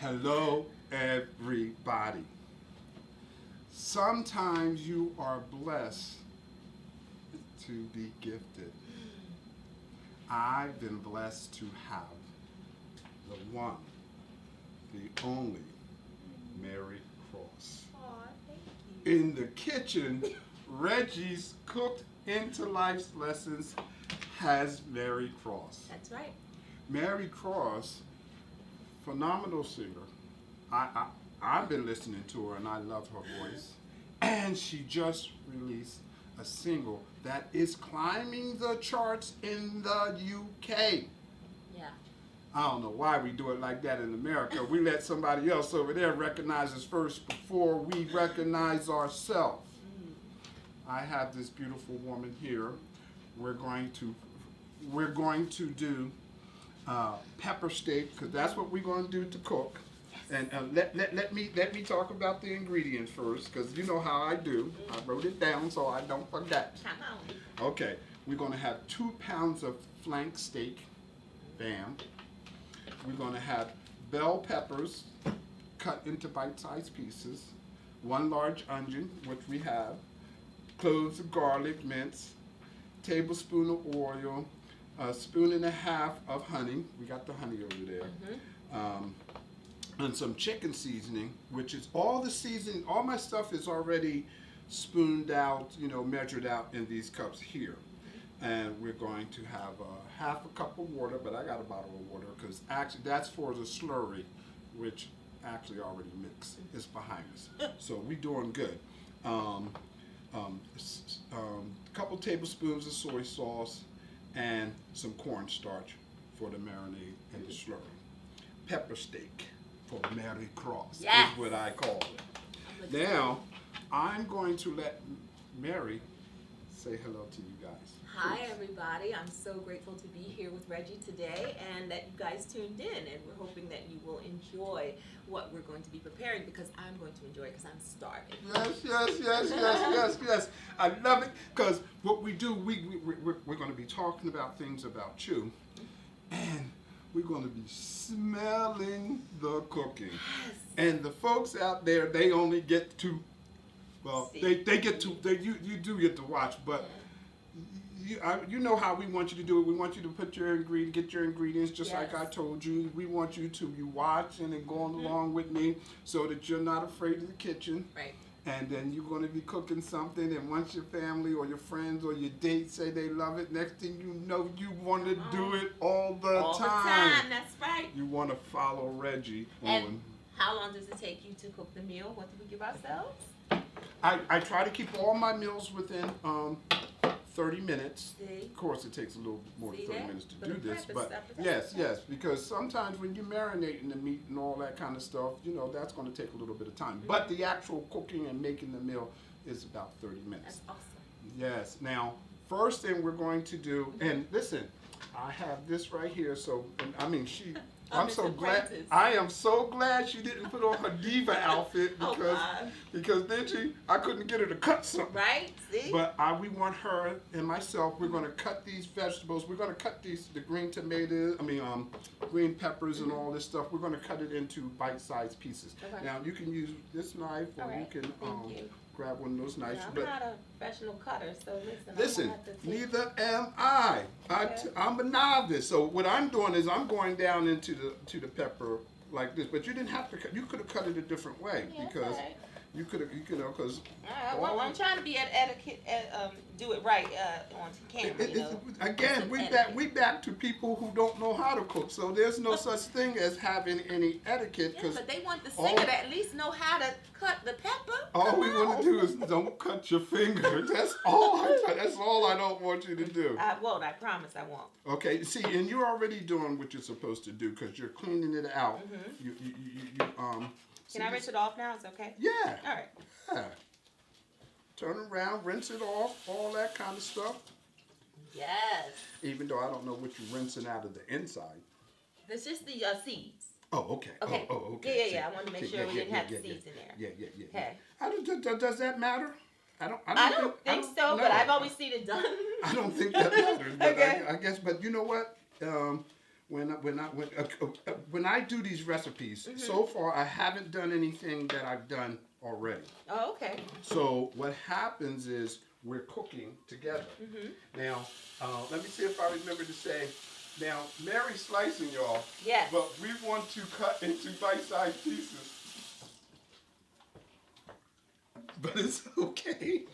Hello, everybody. Sometimes you are blessed to be gifted. I've been blessed to have the one, the only Mary Cross. Aw, thank you. In the kitchen, Reggie's cooked into life's lessons has Mary Cross. That's right. Mary Cross, phenomenal singer. I've been listening to her and I love her voice. And she just released a single that is climbing the charts in the UK. Yeah. I don't know why we do it like that in America. We let somebody else over there recognize us first before we recognize ourselves. I have this beautiful woman here. We're going to do pepper steak because that's what we're going to do to cook. And let me talk about the ingredients first because you know how I do. I wrote it down so I don't forget. Come on. Okay, we're going to have 2 pounds of flank steak, bam. We're going to have bell peppers cut into bite-sized pieces, 1 large onion, which we have, cloves of garlic minced, tablespoon of oil, a spoon and a half of honey. We got the honey over there. And some chicken seasoning, which is all the seasoning, all my stuff is already spooned out, measured out in these cups here. And we're going to have half a cup of water, but I got a bottle of water because actually that's for the slurry, which actually already mixed. It's behind us. So we're doing good. Couple tablespoons of soy sauce and some cornstarch for the marinade and the slurry. Pepper steak for Mary Cross Yes. is what I call it. Now, I'm going to let Mary say hello to you guys. Hi, everybody. I'm so grateful to be here with Reggie today and that you guys tuned in. And we're hoping that you will enjoy what we're going to be preparing because I'm going to enjoy it because I'm starving. Yes. I love it because what we do, we're going to be talking about things about you. And we're going to be smelling the cooking. Yes. And the folks out there, they only get to, See. they get to, you do get to watch, but you know how we want you to do it. We want you to get your ingredients just like I told you. We want you to be watching and going along with me so that you're not afraid of the kitchen. Right. And then you're going to be cooking something, and once your family or your friends or your date say they love it, next thing you know, you want to do it all the time. All the time, that's right. You want to follow Reggie And on. how long does it take you to cook the meal? What do we give ourselves? I try to keep all my meals within 30 minutes. See? Of course, it takes a little more than 30 minutes to But do the this, prep but is yes, because sometimes when you're marinating the meat and all that kind of stuff, that's going to take a little bit of time. But the actual cooking and making the meal is about 30 minutes. That's awesome. Yes. Now, first thing we're going to do, and listen, I have this right here. So, I'm so glad. I am so glad she didn't put on her diva outfit because then I couldn't get her to cut something. Right? See? But we want her and myself. We're going to cut these vegetables. We're going to cut the green tomatoes. Green peppers and all this stuff. We're going to cut it into bite-sized pieces. Okay. Now you can use this knife, or you can grab one of those knives. I'm not a professional cutter, so listen. Neither am I. I'm a novice. So what I'm doing is I'm going down into the pepper like this. But you didn't have to cut. You could have cut it a different way because you could have, because. Well, I'm trying to be etiquette, do it right on camera. Again, we back to people who don't know how to cook. So there's no such thing as having any etiquette. Yeah, but they want the singer to at least know how to cut the pepper. All we want to do is don't cut your finger. That's all. That's all I don't want you to do. I won't. I promise I won't. Okay. See, and you're already doing what you're supposed to do because you're cleaning it out. Can I rinse it off now? It's okay? Yeah. All right. Yeah. Turn around, rinse it off, all that kind of stuff. Yes. Even though I don't know what you're rinsing out of the inside. That's just the seeds. Oh, okay. Okay. Oh, okay. Yeah. I wanted to make sure we didn't have the seeds in there. Yeah. Okay. Does that matter? I don't think so, but I've always seen it done. I don't think that matters. But Okay. I guess, but you know what? when I do these recipes, so far I haven't done anything that I've done already. Oh, okay. So what happens is we're cooking together. Now, let me see if I remember to say. Now, Mary's slicing, y'all. Yes. But we want to cut into bite-sized pieces. But it's okay.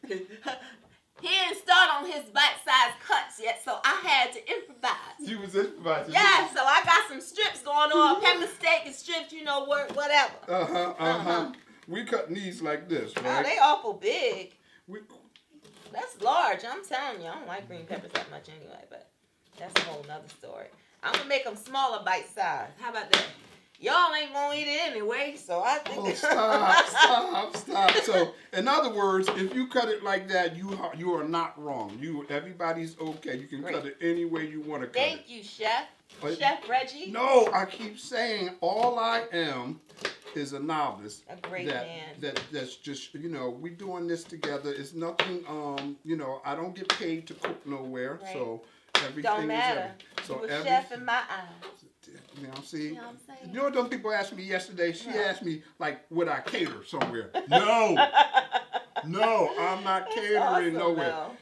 He didn't start on his bite-sized cuts yet, so I had to improvise. You was improvising. Yeah, so I got some strips going on, pepper steak and strips, whatever. We cut these like this, Oh, right? they awful big. We, That's large. I'm telling you, I don't like green peppers that much anyway, but that's a whole nother story. I'm gonna make them smaller bite size. How about that? Y'all ain't gonna eat it anyway, so I think. oh, stop. So, in other words, if you cut it like that, you are not wrong. Everybody's okay. You can cut it any way you want to cut it. Thank you, Chef. Chef Reggie. No, I keep saying all I am is a novice. A great man. That's just, we doing this together. It's nothing, I don't get paid to cook nowhere, right. So everything don't matter. So you a chef in my eyes. See? You know what I'm saying? You know what those people asked me yesterday? She asked me, like, would I cater somewhere? No. No, I'm not catering awesome, nowhere. Though.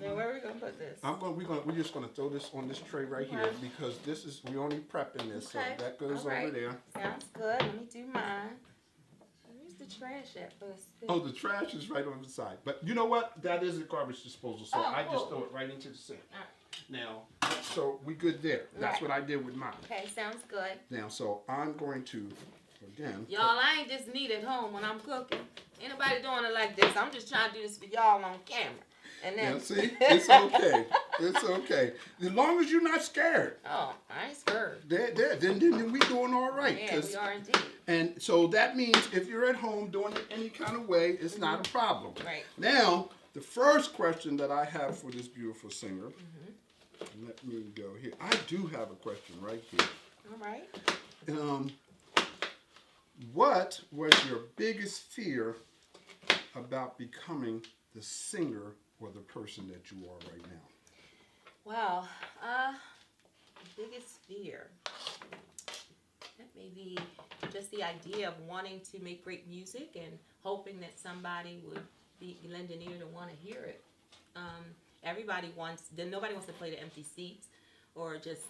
Now, where are we gonna put this? We're just gonna throw this on this tray right here because we're only prepping this, okay. so that goes right. over there. Sounds good. Let me do mine. Where's the trash at first? Oh, the trash is right on the side. But you know what? That is a garbage disposal, so I just throw it right into the sink. All right. Now, so we good there. That's what I did with mine. Okay, sounds good. Now, so I'm going to again. Y'all, I ain't just neat at home when I'm cooking. Ain't nobody doing it like this. I'm just trying to do this for y'all on camera. And then, yeah, see, it's okay. It's okay. As long as you're not scared. Oh, I ain't scared. Then we doing all right. Yeah, we are indeed. And so that means if you're at home doing it any kind of way, it's not a problem. Right. Now, the first question that I have for this beautiful singer, let me go here. I do have a question right here. All right. What was your biggest fear about becoming the singer or the person that you are right now? Wow. Biggest fear. That may be just the idea of wanting to make great music and hoping that somebody would lend an ear to want to hear it. Nobody wants to play to empty seats or just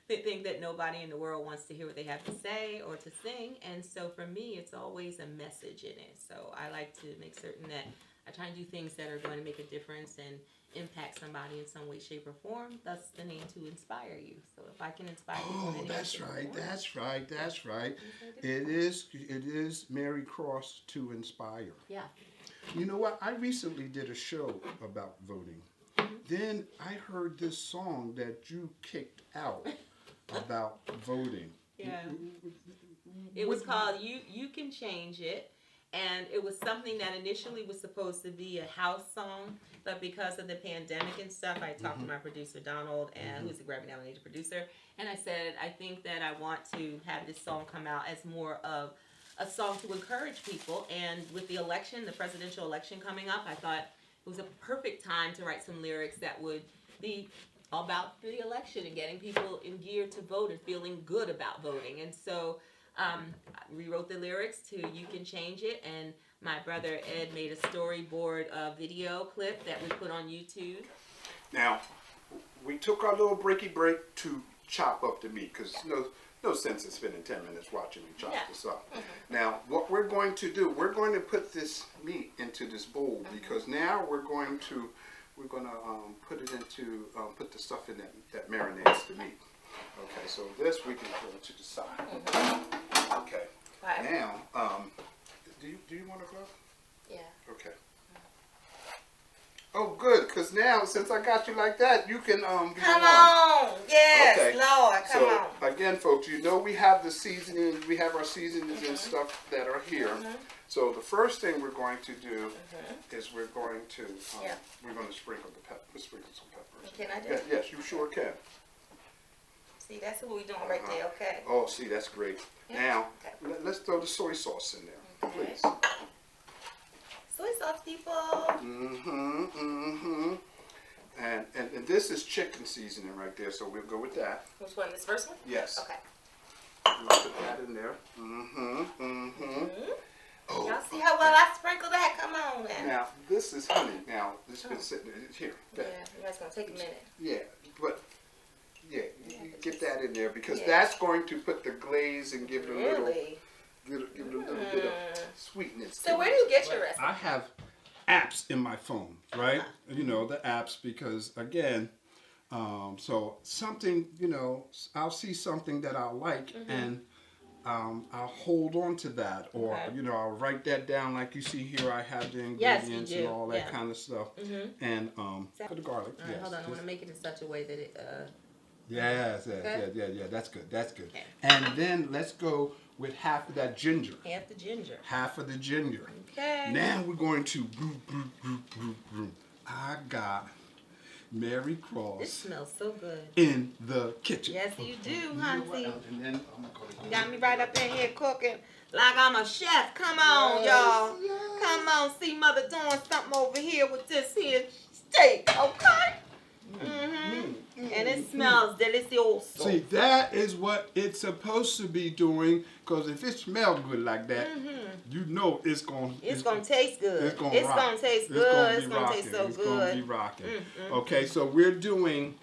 they think that nobody in the world wants to hear what they have to say or to sing. And so for me, it's always a message in it. So I like to make certain that I try and do things that are going to make a difference and impact somebody in some way, shape, or form. Thus the name to inspire you. So if I can inspire you, that's right. It is Mary Cross to inspire. Yeah. You know what? I recently did a show about voting. Then I heard this song that you kicked out about voting. Yeah. It was called You Can Change It. And it was something that initially was supposed to be a house song, but because of the pandemic and stuff, I talked to my producer, Donald, and who's a Grammy-nominated producer, and I said, I think that I want to have this song come out as more of a song to encourage people. And with the election, the presidential election coming up, I thought it was a perfect time to write some lyrics that would be about the election and getting people in gear to vote and feeling good about voting. And so I rewrote the lyrics to You Can Change It, and my brother Ed made a storyboard video clip that we put on YouTube. Now, we took our little break to chop up the meat, because no sense in spending 10 minutes watching me chop this up. Now, what we're going to do, we're going to put this meat into this bowl, because now we're going to put it into, put the stuff in that marinates the meat. Okay, so this we can put to the side. Okay. Right. Now, do you want a glove? Yeah. Okay. Oh, good, because now since I got you like that, you can come on. Yes, okay. Lord, come on. So again, folks, we have the seasoning, we have our seasonings and stuff that are here. So the first thing we're going to do is we're going to sprinkle sprinkle some peppers. Can I do it? Yes, you sure can. See, that's what we're doing right there, okay. Oh, see, that's great. Now, let's throw the soy sauce in there, please. Soy sauce, people. And this is chicken seasoning right there, so we'll go with that. Which one? This first one? Yes. Okay. We'll put that in there. Oh, Y'all see how well I sprinkle that? Come on now. now this is honey. Now this has been sitting here. Yeah, that's gonna take a minute. Yeah, but you get that in there because Yeah. that's going to put the glaze and give it a Really? give it a little bit of sweetness. So where do you get your recipe? I have apps in my phone, right? You know, the apps because again, so something, you know, I'll see something that I like and I'll hold on to that, or you know, I'll write that down. Like you see here, I have the ingredients and all that kind of stuff. And for the garlic, All right, hold on. I want to make it in such a way that it. Yes, Okay. yeah. That's good. That's good. Okay. And then let's go with half of that ginger. Half the ginger. Half of the ginger. Okay. Now we're going to I got Mary This Cross smells so good. in the kitchen. Yes, you do, You know Hunty. what? And then I'm gonna You got me right up in here cooking like I'm a chef. Come on, y'all. Yes. Come on, see mother doing something over here with this here steak, okay? And it smells delicioso. See, that is what it's supposed to be doing. Because if it smells good like that, you know it's gonna taste good. It's gonna It's rock. gonna taste It's good. gonna It's be gonna rocking. taste so It's good. gonna be rocking. Okay, so we're doing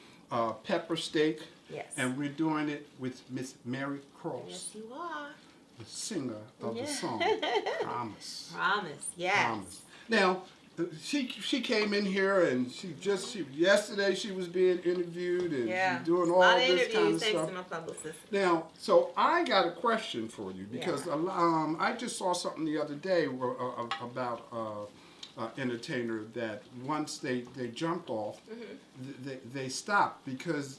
pepper steak, Yes. and we're doing it with Miss Mary Cross, Yes, you are. the singer of the song Promise. Promise. Yes. Promise. Now, she came in here and yesterday she was being interviewed and she's doing all this kind of thanks stuff. to my publicist. Now, so I got a question for you because I just saw something the other day about an entertainer that once they jumped off, they stopped because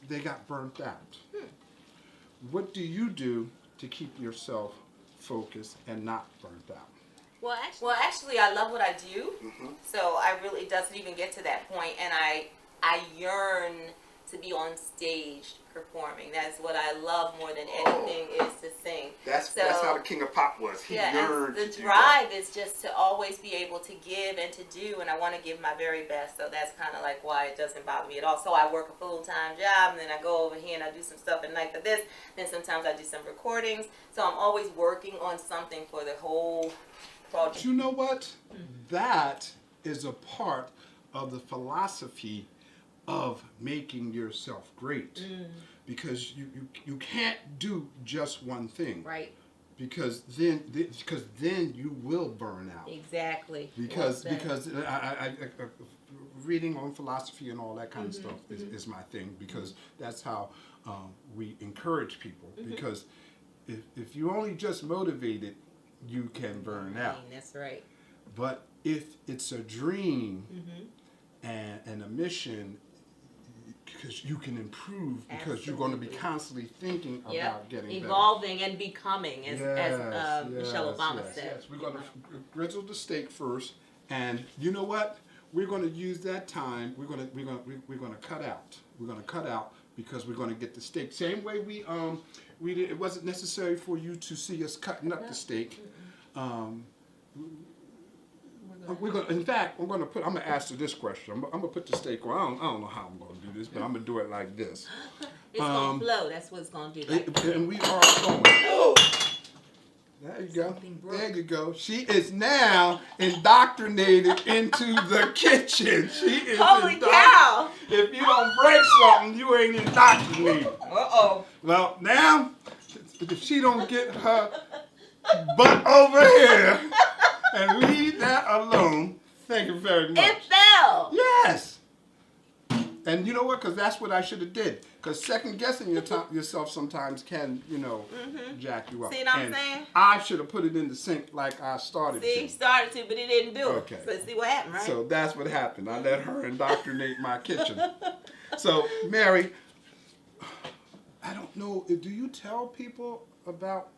they got burnt out. What do you do to keep yourself focused and not burnt out? Well, actually, I love what I do. So it doesn't even get to that point, and I yearn to be on stage performing. That's what I love more than anything is to sing. That's how the King of Pop was. He yearned the to drive is just to always be able to give and to do, and I want to give my very best. So that's kind of like why it doesn't bother me at all. So I work a full-time job, and then I go over here and I do some stuff at night for this. Then sometimes I do some recordings. So I'm always working on something for the whole project. You know what? That is a part of the philosophy of making yourself great. Because you can't do just one thing. Right. Because then you will burn out. Exactly. Because I reading on philosophy and all that kind of stuff is my thing, because that's how we encourage people. Because if you only just motivated, you can burn out. That's right. But if it's a dream and a mission, because you can improve, because you're going to be constantly thinking about getting evolving and becoming, as Michelle Obama said. Yes. We're going to grizzle the steak first, and you know what? We're going to use that time. We're going to cut out. We're going to cut out because we're going to get the steak. Same way we did. It wasn't necessary for you to see us cutting up the steak. We're gonna. In fact, I'm gonna ask her this question. I'm gonna put the steak on. I don't know how I'm gonna do this, but I'm gonna do it like this. It's gonna flow. That's what it's gonna do. And we are flowing. There you go. There you go. She is now indoctrinated into the kitchen. She is. Holy cow! If you don't break something, you ain't indoctrinated. Well, now, if she don't get her butt over here and leave that alone, thank you very much. It fell. Yes. And you know what? Because that's what I should have did. Because second guessing yourself sometimes can, jack you up. See what I'm saying? I should have put it in the sink like I started to. See, started to, but it didn't do it. Okay. So see what happened, right? So that's what happened. I let her indoctrinate my kitchen. So, Mary, I don't know. Do you tell people about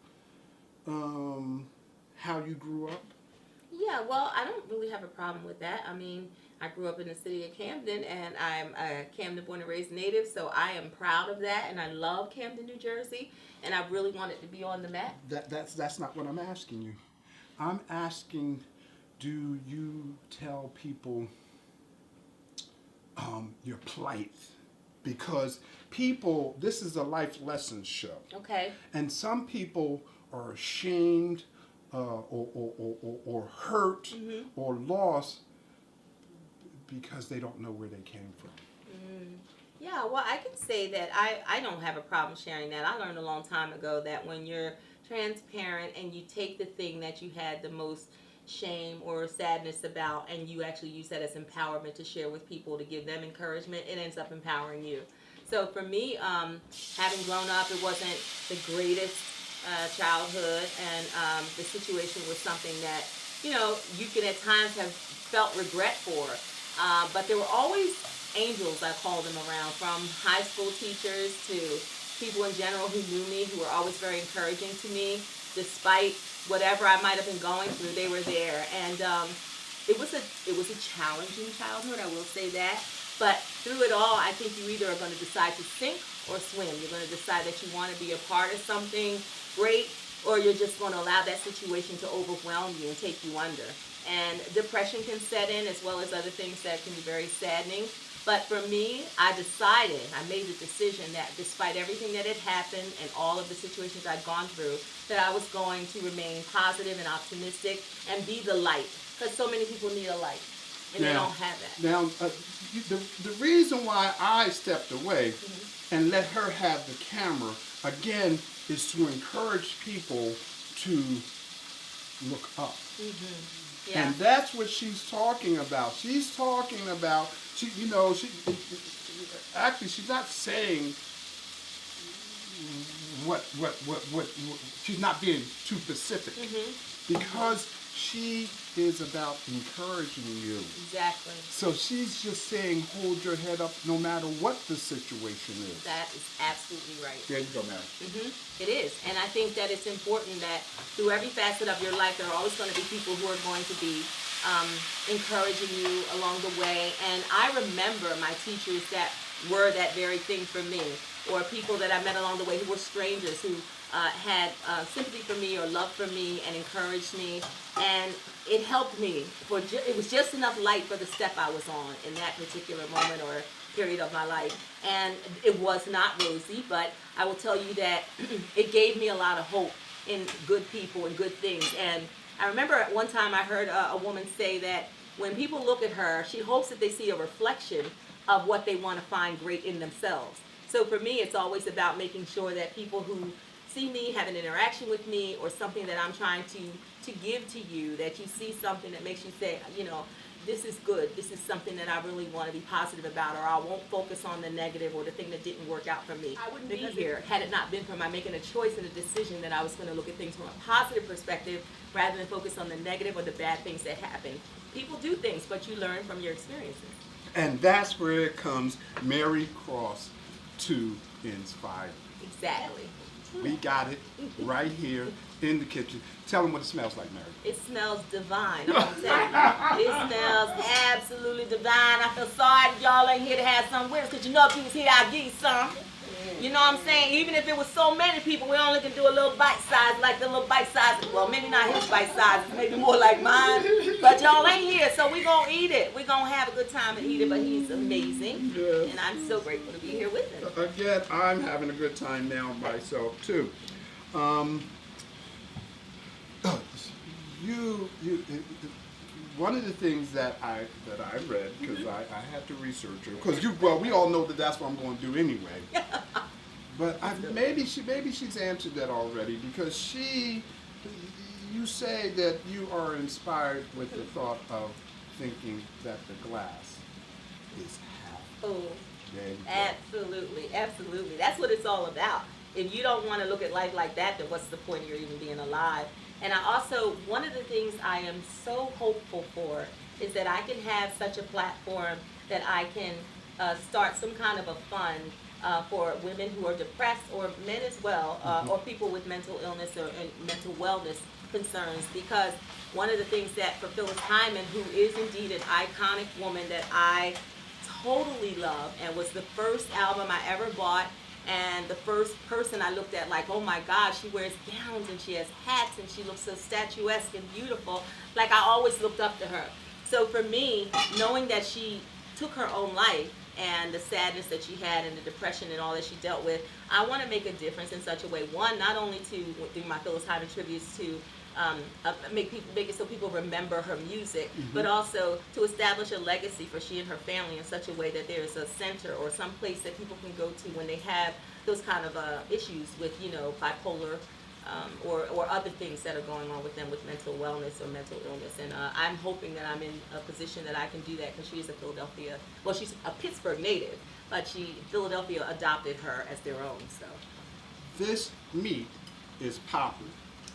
how you grew up? Yeah, well, I don't really have a problem with that. I mean, I grew up in the city of Camden, and I'm a Camden born and raised native, so I am proud of that, and I love Camden, New Jersey, and I really want it to be on the map. That's not what I'm asking you. I'm asking, do you tell people your plight, because people, this is a life lessons show. Okay. And some people are ashamed or hurt Mm-hmm. or lost because they don't know where they came from. Yeah, well, I can say that I don't have a problem sharing that. I learned a long time ago that when you're transparent and you take the thing that you had the most shame or sadness about and you actually use that as empowerment to share with people to give them encouragement, it ends up empowering you. So for me, having grown up, it wasn't the greatest childhood, and the situation was something that, you could at times have felt regret for. But there were always angels, I called them, around, from high school teachers to people in general who knew me, who were always very encouraging to me. Despite whatever I might have been going through, they were there. And it was a challenging childhood, I will say that. But through it all, I think you either are going to decide to sink or swim. You're going to decide that you want to be a part of something great, or you're just going to allow that situation to overwhelm you and take you under. And depression can set in, as well as other things that can be very saddening. But for me, I made the decision that despite everything that had happened and all of the situations I'd gone through, that I was going to remain positive and optimistic and be the light. Because so many people need a light, and they don't have that. Now, the reason why I stepped away and let her have the camera, again, is to encourage people to look up. Yeah. And that's what she's talking about. She's talking about, actually, she's not saying what she's not being too specific, because she is about encouraging you. Exactly. So she's just saying, hold your head up no matter what the situation is. That is absolutely right. There you go, Mary. It is. And I think that it's important that through every facet of your life, there are always going to be people who are going to be encouraging you along the way. And I remember my teachers that were that very thing for me, or people that I met along the way who were strangers, who had sympathy for me or love for me and encouraged me. And it helped me. It was just enough light for the step I was on in that particular moment or period of my life. And it was not rosy, but I will tell you that it gave me a lot of hope in good people and good things. And I remember at one time I heard a woman say that when people look at her, she hopes that they see a reflection of what they want to find great in themselves. So for me, it's always about making sure that people who see me, have an interaction with me, or something that I'm trying to give to you, that you see something that makes you say, this is good, this is something that I really want to be positive about, or I won't focus on the negative or the thing that didn't work out for me. I wouldn't be here had it not been for my making a choice and a decision that I was going to look at things from a positive perspective rather than focus on the negative or the bad things that happen. People do things, but you learn from your experiences. And that's where it comes, Mary Cross to inspire. Exactly. We got it right here in the kitchen. Tell them what it smells like, Mary. It smells divine, I'm gonna tell you. It smells absolutely divine. I feel sorry that y'all ain't here to have some with us, because if you was here, I'd give you some. You know what I'm saying? Even if it was so many people, we only can do a little bite size, like the little bite size. Well, maybe not his bite size, maybe more like mine. But y'all ain't here, so we gonna eat it. We gonna have a good time and eat it, but he's amazing. Yes. And I'm so grateful to be here with him. Again, I'm having a good time now myself, too. One of the things that I read, because I had to research it, because we all know that that's what I'm going to do anyway. But maybe she's answered that already, because you say that you are inspired with the thought of thinking that the glass is half. Oh, There you go. absolutely, absolutely. That's what it's all about. If you don't want to look at life like that, then what's the point of your even being alive? And I also, one of the things I am so hopeful for is that I can have such a platform that I can start some kind of a fund for women who are depressed, or men as well, or people with mental illness or mental wellness concerns. Because one of the things that for Phyllis Hyman, who is indeed an iconic woman that I totally love, and was the first album I ever bought, and the first person I looked at like, oh my God, she wears gowns and she has hats and she looks so statuesque and beautiful. Like, I always looked up to her. So for me, knowing that she took her own life and the sadness that she had and the depression and all that she dealt with, I want to make a difference in such a way. One, not only to, through my Phyllis Hyman tributes, to make it so people remember her music, but also to establish a legacy for she and her family in such a way that there's a center or some place that people can go to when they have those kind of issues with, you know, bipolar or other things that are going on with them with mental wellness or mental illness. And I'm hoping that I'm in a position that I can do that because she is a Philadelphia, well, she's a Pittsburgh native, but Philadelphia adopted her as their own, so. This meat is popping.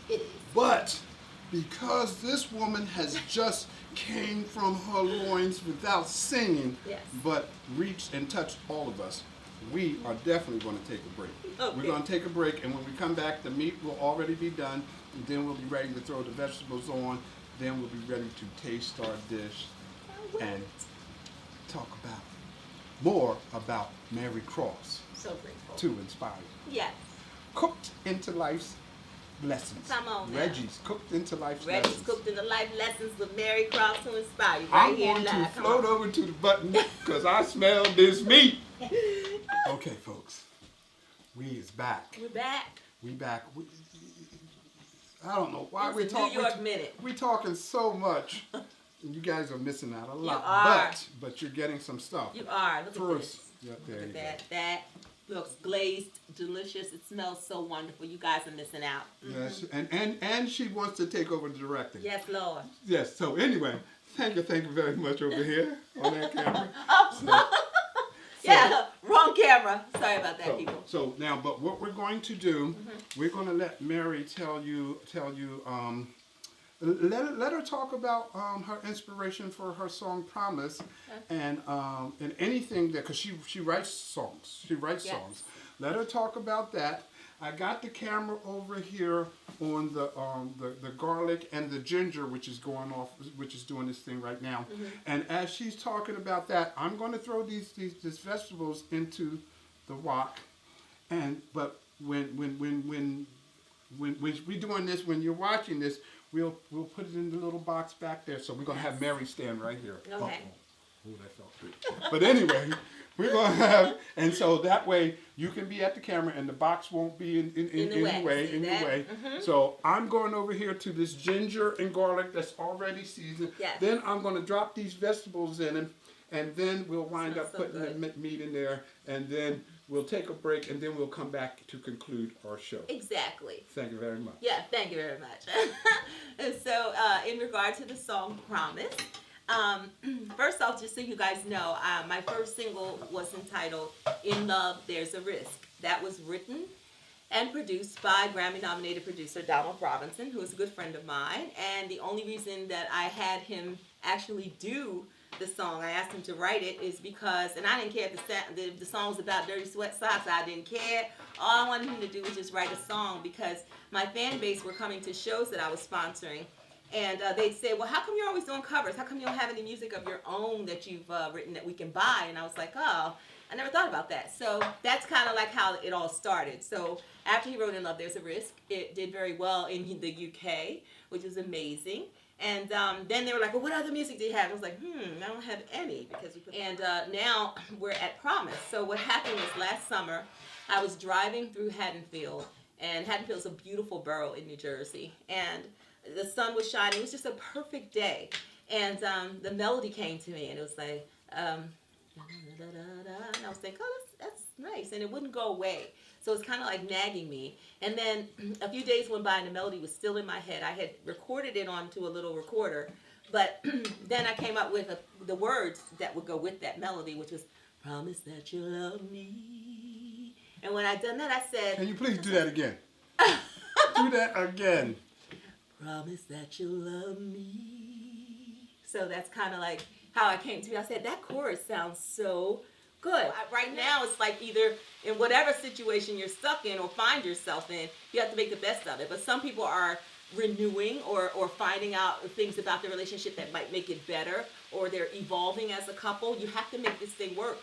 It is. But because this woman has just came from her loins without singing, Yes. but reached and touched all of us, we are definitely going to take a break. Okay. We're going to take a break, and when we come back, the meat will already be done, and then we'll be ready to throw the vegetables on. Then we'll be ready to taste our dish and talk more about Mary Cross So grateful. to inspire you. Yes. Cooked into life's lessons. Come on now. Reggie's cooked into life's Reggie's lessons. cooked in the life lessons with Mary Cross to inspire you. I'm Right here going to live. Come float on. over to the button because I smell this meat. Okay, folks, we is back. We're back. We back. I don't know why It's we're a talking. New York Minute. We're talking so much. You guys are missing out a lot. are. But you're getting some stuff. You are. Look First, at this. yeah, there Look you at go. that. That looks glazed, delicious. It smells so wonderful. You guys are missing out. Yes, and she wants to take over the directing. Yes, Lord. Yes. So anyway, thank you very much over here on that camera. Yeah, wrong camera. Sorry about that, people. So now, but what we're going to do, we're going to let Mary tell you. Let her talk about her inspiration for her song "Promise," and anything that, because she writes songs. She writes Yes. songs. Let her talk about that. I got the camera over here on the garlic and the ginger, which is going off, which is doing this thing right now. And as she's talking about that, I'm going to throw these vegetables into the wok. But when we're doing this, when you're watching this, we'll put it in the little box back there. So we're gonna have Mary stand right here. Okay. Uh-oh. Ooh, that felt good. But anyway, we're gonna have, and so that way you can be at the camera and the box won't be in the way. So I'm going over here to this ginger and garlic that's already seasoned. Yes. Then I'm gonna drop these vegetables in, and then we'll wind Smells up so putting good. the meat in there, and then we'll take a break, and then we'll come back to conclude our show. Exactly. Thank you very much. Yeah, thank you very much. And so, in regard to the song "Promise," first off, just so you guys know, my first single was entitled "In Love, There's a Risk." That was written and produced by Grammy-nominated producer Donald Robinson, who is a good friend of mine. And the only reason that I had him actually do the song, I asked him to write it, is because, and I didn't care if the song was about dirty sweat socks, I didn't care. All I wanted him to do was just write a song, because my fan base were coming to shows that I was sponsoring, and they'd say, well, how come you're always doing covers? How come you don't have any music of your own that you've written that we can buy? And I was like, oh, I never thought about that. So that's kind of like how it all started. So after he wrote "In Love, There's a Risk," it did very well in the UK, which was amazing. And then they were like, well, what other music do you have? I was like, I don't have any. And now we're at "Promise." So what happened was last summer, I was driving through Haddonfield, and Haddonfield's a beautiful borough in New Jersey. And the sun was shining. It was just a perfect day. And the melody came to me, and it was like, and I was like, oh, that's nice. And it wouldn't go away. So it's kind of like nagging me. And then a few days went by and the melody was still in my head. I had recorded it onto a little recorder, but then I came up with the words that would go with that melody, which was, "Promise that you'll love me." And when I done that, I said, Can you please do that again? Do that again. "Promise that you'll love me." So that's kind of like how I came to it. I said, that chorus sounds so good. Right now, it's like either in whatever situation you're stuck in or find yourself in, you have to make the best of it. But some people are renewing or finding out things about the relationship that might make it better, or they're evolving as a couple. You have to make this thing work.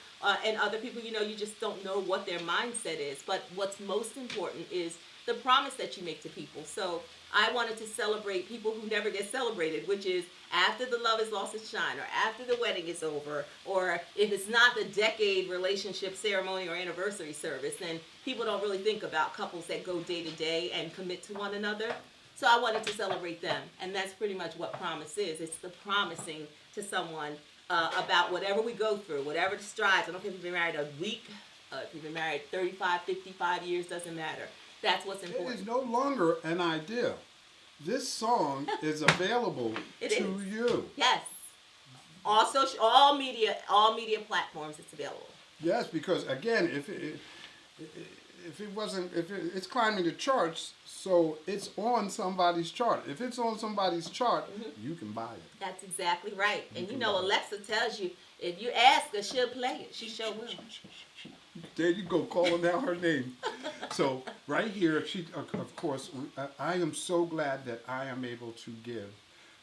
And other people, you just don't know what their mindset is. But what's most important is the promise that you make to people. So I wanted to celebrate people who never get celebrated, which is after the love has lost its shine, or after the wedding is over, or if it's not the decade relationship ceremony or anniversary service, then people don't really think about couples that go day to day and commit to one another. So I wanted to celebrate them, and that's pretty much what promise is. It's the promising to someone about whatever we go through, whatever the strides. I don't care if you've been married a week, if you've been married 35, 55 years, doesn't matter. That's what's important. It is no longer an idea. This song is available to you. Yes. Also, all media platforms, it's available. Yes, because again, if it's climbing the charts, so it's on somebody's chart. If it's on somebody's chart, you can buy it. That's exactly right. And Alexa tells you, if you ask her, she'll play it. She sure will. There you go, calling out her name. So right here, of course, I am so glad that I am able to give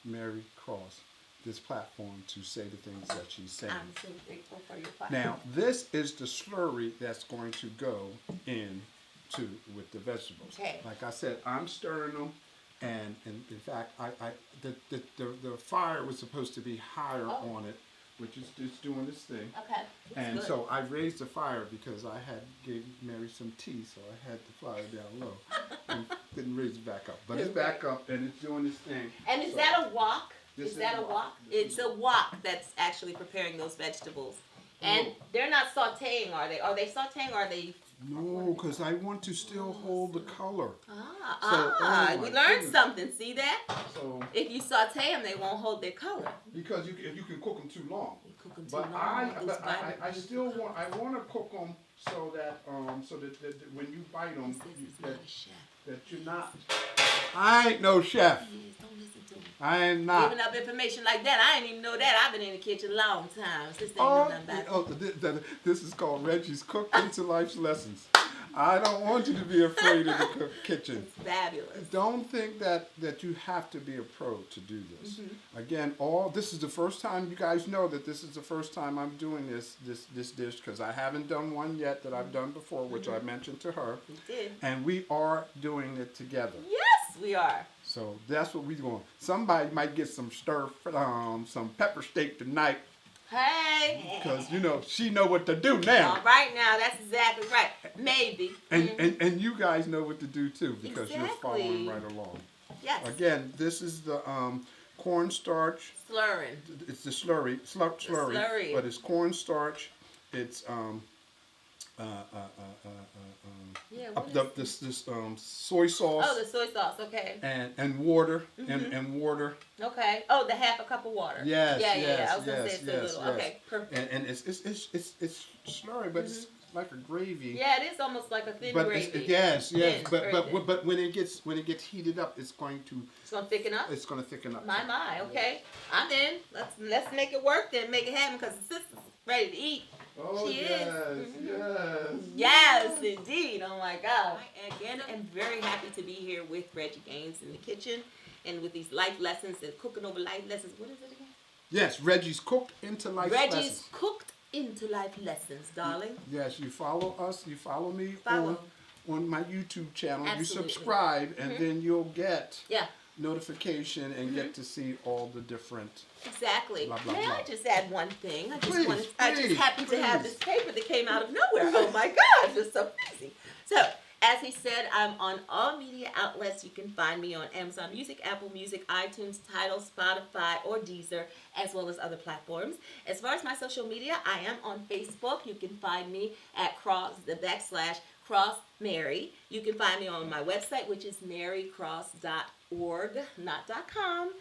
Mary Cross this platform to say the things that she's saying. I'm so grateful for your platform. Now, this is the slurry that's going to go with the vegetables. Okay. Like I said, I'm stirring them, and in fact, the fire was supposed to be higher on it, which is just doing this thing. Okay. And good. so I raised the fire because I gave Mary some tea, so I had the fire down low. And didn't raise it back up. But it's back up and it's doing this thing. And is that a wok? Is that a wok? It's a wok that's actually preparing those vegetables. And they're not sauteing, are they? Are they sauteing or are they? No, because I want to still hold the color. We learned something. See that? So if you saute them, they won't hold their color. Because you can cook them too long. You cook them too But long. I still want to cook them so that when you bite them, that you're not. I ain't no chef. Don't listen to me. I am not. Giving up information like that, I didn't even know that. I've been in the kitchen a long time. Sister ain't know nothing about it. This is called Reggie's Cooked into Life's Lessons. I don't want you to be afraid of the kitchen. It's fabulous. Don't think that you have to be a pro to do this. Again, this is the first time, you guys know that this is the first time I'm doing this dish, because I haven't done one yet that I've done before, which I mentioned to her. We did. And we are doing it together. Yes, we are. So that's what we're doing. Somebody might get some some pepper steak tonight. Hey. Because, she know what to do now. All right now, that's exactly right. Maybe. And you guys know what to do too, because you're following right along. Yes. Again, this is the cornstarch. Slurring. It's the slurry. Slurry. But it's cornstarch. It's soy sauce. Oh, the soy sauce. Okay. And water. And water. Okay. Oh, the half a cup of water. Yes. Yeah. I was gonna say it's a little. Okay. Perfect. And it's slurry, but it's like a gravy. Yeah, it is almost like a thin gravy. Yes. Thin, But when it gets heated up, it's going to thicken up. It's going to thicken up. My. Okay. I'm in. Let's make it work then. Make it happen, because the sister's ready to eat. Oh, she yes, is. Yes, indeed. Oh, my God. I, again, am very happy to be here with Reggie Gaines in the kitchen and with these life lessons and cooking over life lessons. What is it again? Yes, Reggie's Cooked into Life Lessons. Reggie's Cooked into Life Lessons, darling. Yes, you follow us. You follow me on my YouTube channel. Absolutely. You subscribe, and then you'll get Yeah. notification and get to see all the different. Exactly. Blah, blah, May blah. I just add one thing? I Please, just happened to have this paper that came out of nowhere. Oh my gosh, it's so crazy. So, as he said, I'm on all media outlets. You can find me on Amazon Music, Apple Music, iTunes, Tidal, Spotify, or Deezer, as well as other platforms. As far as my social media, I am on Facebook. You can find me at /Cross Mary. You can find me on my website, which is marycross.org, not .com,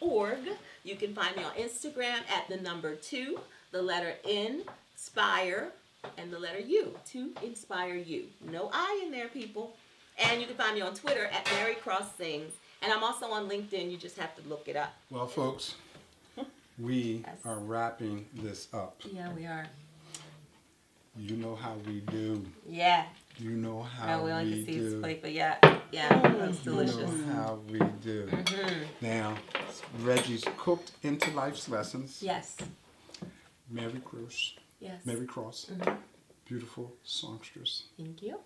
.org. You can find me on Instagram at the number 2, the letter Inspire, and the letter U, to inspire you. No I in there, people. And you can find me on Twitter at Mary Cross Sings. And I'm also on LinkedIn. You just have to look it up. Well, folks, we are wrapping this up. Yeah, we are. You know how we do. Yeah. You know how Oh, we only we can see his do. plate, but yeah, that's delicious. You know how we do. Mm-hmm. Now, Reggie's cooked into life's lessons. Yes. Mary Cross. Yes. Mary Cross. Mhm. Beautiful songstress. Thank you.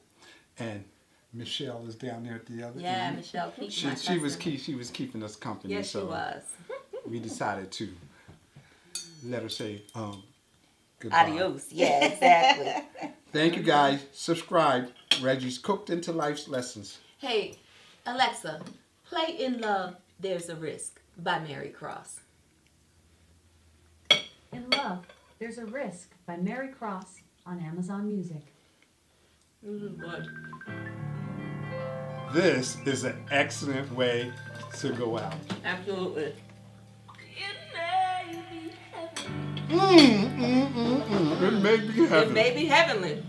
And Michelle is down there at the other Yeah, end. Michelle Peak. She was keeping us company. Yes, so she was. we decided to let her say goodbye. Adios. Yeah, exactly. Thank you guys. Subscribe. Reggie's Cooked into Life's Lessons. Hey, Alexa, play In Love, There's a Risk by Mary Cross. In Love, There's a Risk by Mary Cross on Amazon Music. Good. This is an excellent way to go out. Absolutely. It may be It heaven. may be heavenly.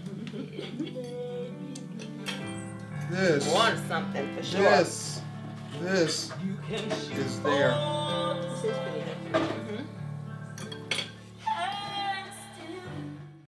This Want something for sure. This is there. This is pretty good. Mm-hmm.